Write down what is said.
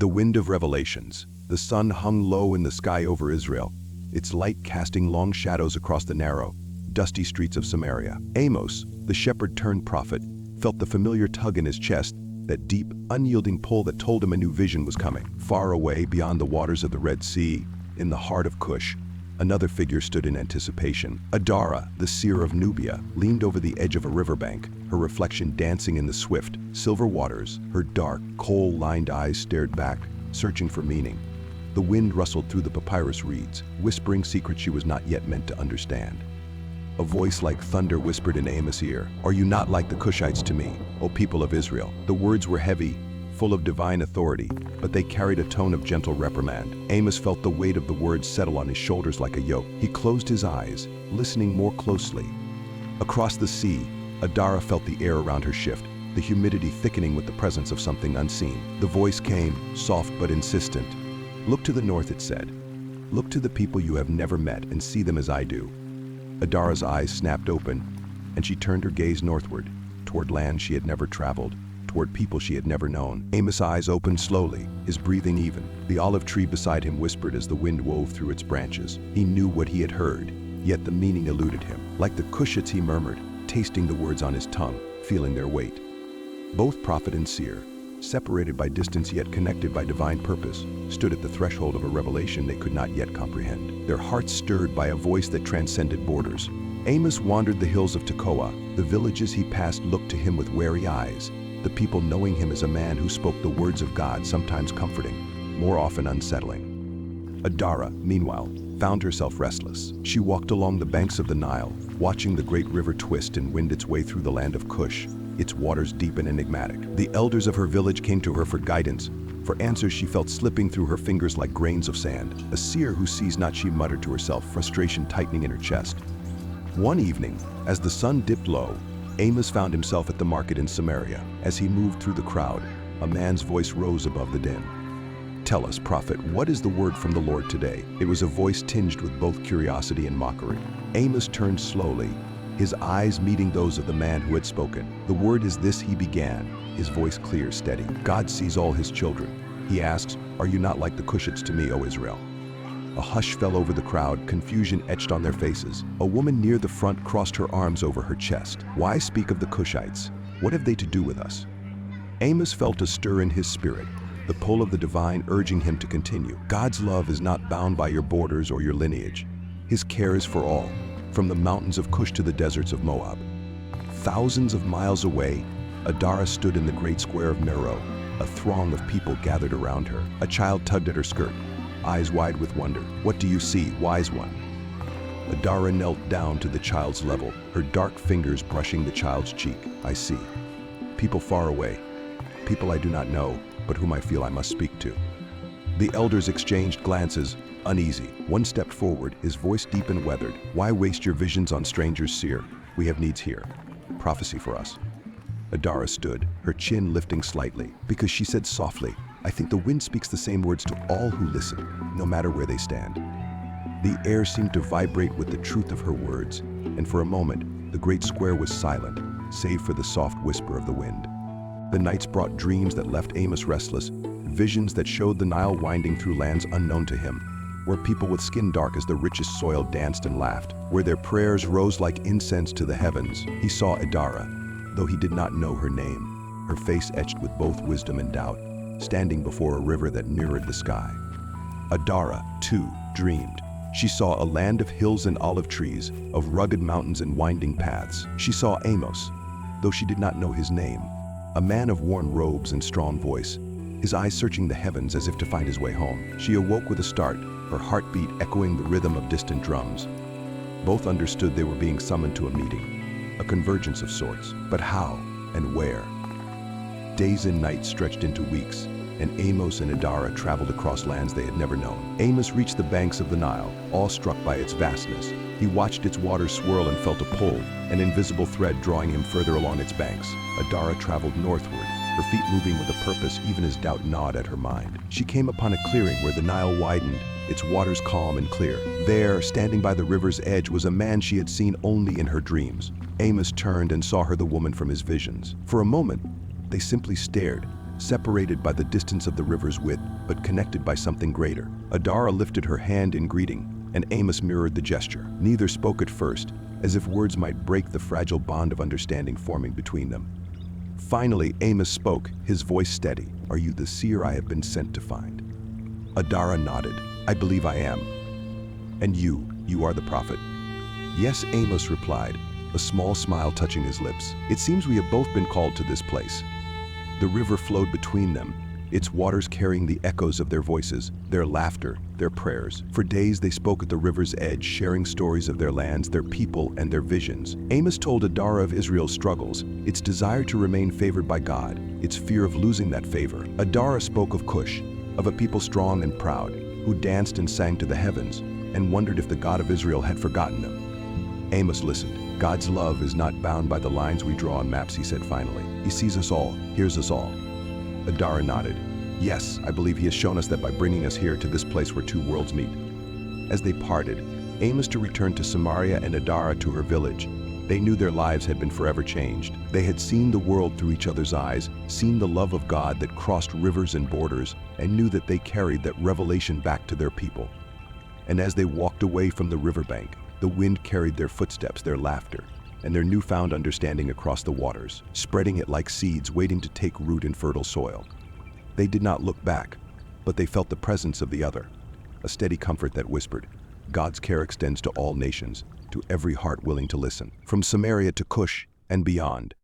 The wind of revelations. The sun hung low in the sky over Israel, its light casting long shadows across the narrow, dusty streets of Samaria. Amos, the shepherd-turned-prophet, felt the familiar tug in his chest, that deep, unyielding pull that told him a new vision was coming. Far away, beyond the waters of the Red Sea, in the heart of Cush, another figure stood in anticipation. Adara, the seer of Nubia, leaned over the edge of a riverbank, her reflection dancing in the swift, silver waters. Her dark, coal-lined eyes stared back, searching for meaning. The wind rustled through the papyrus reeds, whispering secrets she was not yet meant to understand. A voice like thunder whispered in Amos' ear, "Are you not like the Cushites to me, O people of Israel?" The words were heavy, full of divine authority, but they carried a tone of gentle reprimand. Amos felt the weight of the words settle on his shoulders like a yoke. He closed his eyes, listening more closely. Across the sea, Adara felt the air around her shift, the humidity thickening with the presence of something unseen. The voice came, soft but insistent. "Look to the north," it said. "Look to the people you have never met and see them as I do." Adara's eyes snapped open, and she turned her gaze northward, toward land she had never traveled, toward people she had never known. Amos' eyes opened slowly, his breathing even. The olive tree beside him whispered as the wind wove through its branches. He knew what he had heard, yet the meaning eluded him. Like the Cushites, he murmured, tasting the words on his tongue, feeling their weight. Both prophet and seer, separated by distance yet connected by divine purpose, stood at the threshold of a revelation they could not yet comprehend, their hearts stirred by a voice that transcended borders. Amos wandered the hills of Tekoa. The villages he passed looked to him with wary eyes, the people knowing him as a man who spoke the words of God, sometimes comforting, more often unsettling. Adara, meanwhile, found herself restless. She walked along the banks of the Nile, watching the great river twist and wind its way through the land of Cush, its waters deep and enigmatic. The elders of her village came to her for guidance. For answers she felt slipping through her fingers like grains of sand. "A seer who sees not," she muttered to herself, frustration tightening in her chest. One evening, as the sun dipped low, Amos found himself at the market in Samaria. As he moved through the crowd, a man's voice rose above the din. "Tell us, prophet, what is the word from the Lord today?" It was a voice tinged with both curiosity and mockery. Amos turned slowly, his eyes meeting those of the man who had spoken. "The word is this," he began, his voice clear, steady. "God sees all his children. He asks, are you not like the Cushites to me, O Israel?" A hush fell over the crowd, confusion etched on their faces. A woman near the front crossed her arms over her chest. "Why speak of the Cushites? What have they to do with us?" Amos felt a stir in his spirit, the pull of the divine urging him to continue. God's love is not bound by your borders or your lineage. His care is for all, from the mountains of Cush to the deserts of Moab. Thousands of miles away, Adara stood in the great square of Meroe. A throng of people gathered around her. A child tugged at her skirt, eyes wide with wonder. "What do you see, wise one?" Adara knelt down to the child's level, her dark fingers brushing the child's cheek. "I see. People far away. People I do not know, but whom I feel I must speak to." The elders exchanged glances, uneasy. One stepped forward, his voice deep and weathered. "Why waste your visions on strangers, seer? We have needs here. Prophecy for us." Adara stood, her chin lifting slightly, because she said softly, "I think the wind speaks the same words to all who listen, no matter where they stand." The air seemed to vibrate with the truth of her words, and for a moment, the great square was silent, save for the soft whisper of the wind. The nights brought dreams that left Amos restless, visions that showed the Nile winding through lands unknown to him, where people with skin dark as the richest soil danced and laughed, where their prayers rose like incense to the heavens. He saw Adara, though he did not know her name, her face etched with both wisdom and doubt, standing before a river that mirrored the sky. Adara, too, dreamed. She saw a land of hills and olive trees, of rugged mountains and winding paths. She saw Amos, though she did not know his name, a man of worn robes and strong voice, his eyes searching the heavens as if to find his way home. She awoke with a start, her heartbeat echoing the rhythm of distant drums. Both understood they were being summoned to a meeting, a convergence of sorts. But how and where? Days and nights stretched into weeks, and Amos and Adara traveled across lands they had never known. Amos reached the banks of the Nile, awestruck by its vastness. He watched its waters swirl and felt a pull, an invisible thread drawing him further along its banks. Adara traveled northward, her feet moving with a purpose even as doubt gnawed at her mind. She came upon a clearing where the Nile widened, its waters calm and clear. There, standing by the river's edge, was a man she had seen only in her dreams. Amos turned and saw her, the woman from his visions. For a moment, they simply stared, separated by the distance of the river's width, but connected by something greater. Adara lifted her hand in greeting, and Amos mirrored the gesture. Neither spoke at first, as if words might break the fragile bond of understanding forming between them. Finally, Amos spoke, his voice steady. "Are you the seer I have been sent to find?" Adara nodded. "I believe I am." "And you are the prophet?" "Yes," Amos replied, a small smile touching his lips. "It seems we have both been called to this place." The river flowed between them, its waters carrying the echoes of their voices, their laughter, their prayers. For days they spoke at the river's edge, sharing stories of their lands, their people, and their visions. Amos told Adara of Israel's struggles, its desire to remain favored by God, its fear of losing that favor. Adara spoke of Cush, of a people strong and proud, who danced and sang to the heavens, and wondered if the God of Israel had forgotten them. Amos listened. "God's love is not bound by the lines we draw on maps," he said finally. "He sees us all, hears us all." Adara nodded. "Yes, I believe he has shown us that by bringing us here to this place where two worlds meet." As they parted, Amos to return to Samaria and Adara to her village, they knew their lives had been forever changed. They had seen the world through each other's eyes, seen the love of God that crossed rivers and borders, and knew that they carried that revelation back to their people. And as they walked away from the riverbank, the wind carried their footsteps, their laughter, and their newfound understanding across the waters, spreading it like seeds waiting to take root in fertile soil. They did not look back, but they felt the presence of the other, a steady comfort that whispered, "God's care extends to all nations, to every heart willing to listen." From Samaria to Cush and beyond,